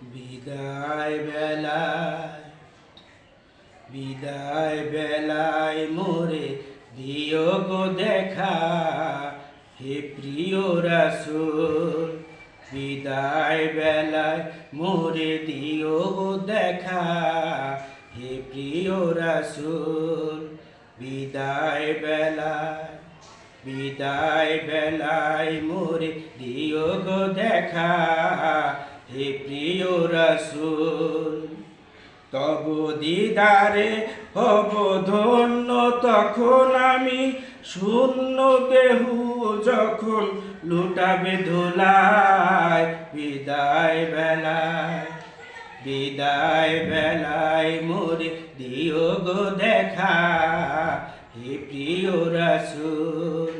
বিদায় বেলায় বিদায় বেলায় মোরে দিও গো দেখা, হে প্রিয় রাসূল। বিদায় বেলায় মোরে দিও গো দেখা, হে প্রিয় রাসূল। বিদায় বেলায় মোরে দিও গো দেখা, হে প্রিয় রাসূল। তব দিদারে হব ধন্য তখন আমি, শূন্য দেহু যখন লুটাবে ধুলায়। বিদায় বেলায় মোরে দিও গো দেখা, হে প্রিয় রাসূল।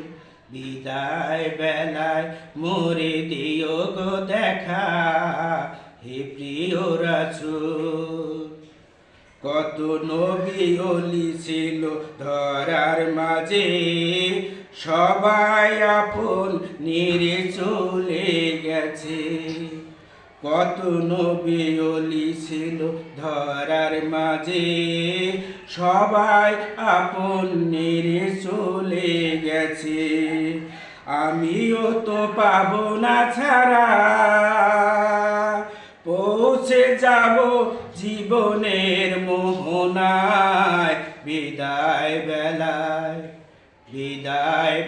বিদায় বেলায় মোরে দিও গো দেখা, হে প্রিয় রাসূল। কত নবী ওলি ছিল ধরার মাঝে, সবাই আপন নিরে চলে গেছে। কত নবী ওলি ছিল ধরার মাঝে, সবাই আপন নিরে চলে গেছে। আমিও তো পাবো না ছাড়া, পৌঁছে যাব জীবনের মোহনায়। বিদায়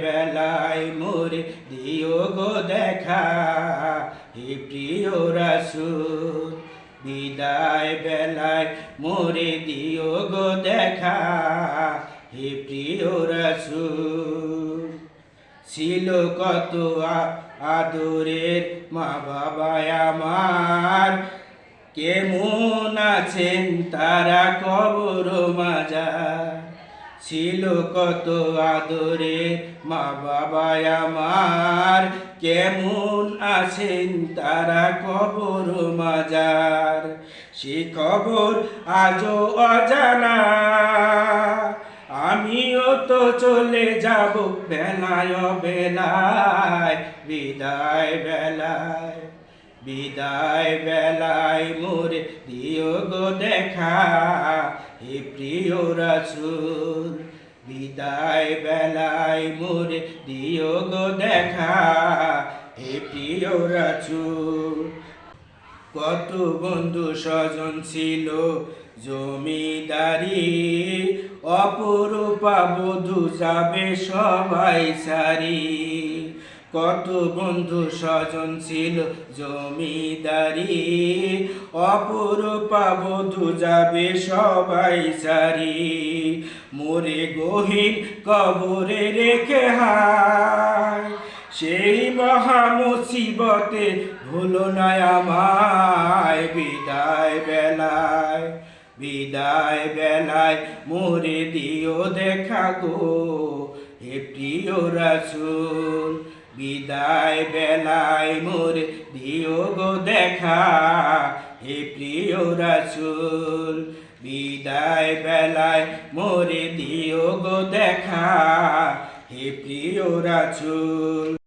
বেলায় মোরে দিও গো দেখা, হে প্রিয় রাসূল। বিদায় বেলায় মোরে দিও গো দেখা, হে প্রিয় রাসূল। ছিল কত আদরের মা বাবা আমার, কেমন আছেন তারা কবর মাজার। ছিল কত আদরের মা বাবা আমার, কেমন আছেন তারা কবর মাজার। সে খবর আজও অজানা, আমিও তো চলে যাব বেলায়। বিদায় বেলায় মোরে দিও গো দেখা, হে প্রিয় রাসূল। বিদায় বেলায় মোরে দিও গো দেখা, হে প্রিয় রাসূল। কত বন্ধু স্বজন ছিল জমিদারি, অপরূপা বধূ যাবে সবাই সারি। কত বন্ধু স্বজন ছিল জমিদারি, অপরূপা বধূ যাবে সবাই সারি। মোরে গহীন কবরে রেখে হায়, সেই মহা মুসিবতে ভুলো না আমায়। বিদায় বেলায় মোরে দিও দেখা গো, হে প্রিয় রাসূল। বিদায় বেলায় মোরে দিও গো দেখা, হে প্রিয় রাসূল। বিদায় বেলায় মোরে দিও গো দেখা, হে প্রিয় রাসূল।